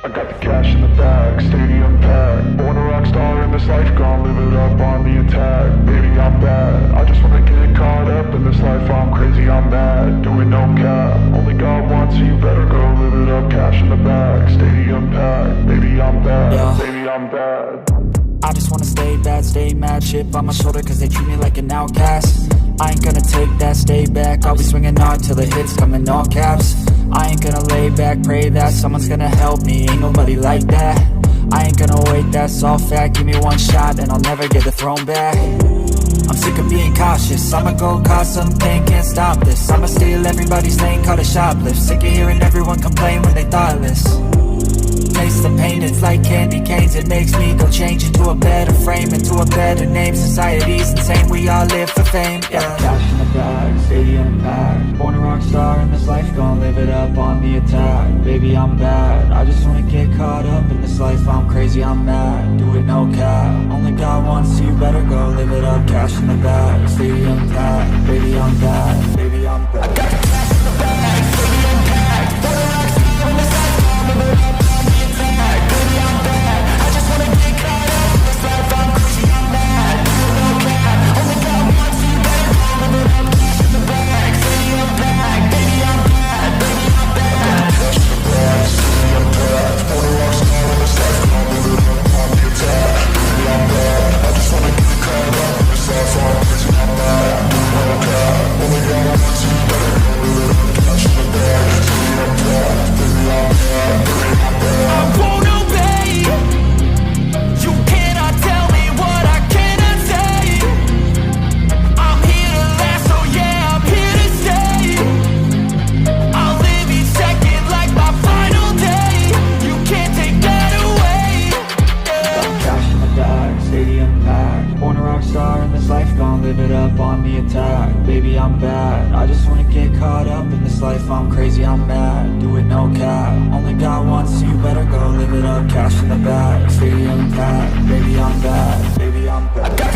I got the cash in the bag, stadium packed. Born a rock star in this life, gonna live it up on the attack. Baby, I'm bad, I just wanna get caught up in this life. I'm crazy, I'm mad, doing no cap. Only got one, so you better go live it up. Cash in the bag, stadium packed. Baby, I'm bad, Yeah. baby, I'm bad. I just wanna stay bad, stay mad. Chip on my shoulder cause they treat me like an outcast. I ain't gonna take that, stay back. I'll be swinging hard till the hits come in all caps. I ain't gonna lay back, pray that someone's gonna help me. Ain't nobody like that. I ain't gonna wait, that's all fact. Give me one shot and I'll never get the throne back. I'm sick of being cautious, I'ma go cause something, can't stop this. I'ma steal everybody's lane, call it shoplift. Sick of hearing everyone complain when they thoughtless. Taste the pain, it's like candy canes. It makes me go change into a better frame, into a better name. Society's insane, we all live for fame, yeah. Cash in the bag, stadium packed. Born a rock star in this life, gonna live it up on the attack. Baby, I'm bad, I just wanna get caught up in this life. I'm crazy, I'm mad, do it no cap. Only got one, so you better go live it up. Cash in the bag, stadium packed. Baby, I'm bad, baby, I'm bad. I got the cash in the bag, stadium packed. Born a rock star in this life, gonna live it up. Baby, I'm bad, I just wanna get caught up in this life. I'm crazy, I'm mad, do it no cap. Only got one, so you better go live it up. Cash in the bag, stadium packed. Baby, I'm bad, baby, I'm bad. Cash in the bag, stadium packed. Born a rock star in this life, gonna live it up on the attack. Baby, I'm bad, I just wanna get caught up in this life. I'm crazy, I'm mad, do it no cap. Only got one, so you better go live it up. Cash in the bag, stadium packed. Baby, I'm bad, baby, I'm bad. I won't obey. You cannot tell me what I cannot say. I'm here to last, so yeah, I'm here to stay. I'll live each second like my final day. You can't take that away. Yeah. Cash in the bag, stadium packed. Born a rock star in this life, gonna live it up on the attack. Baby, I'm bad, I just wanna get caught up in this life. I'm crazy, I'm mad, do it no cap. Only got one, so you better go live it up. Cash in the bag, stadium packed. Baby, I'm bad, baby, I'm bad.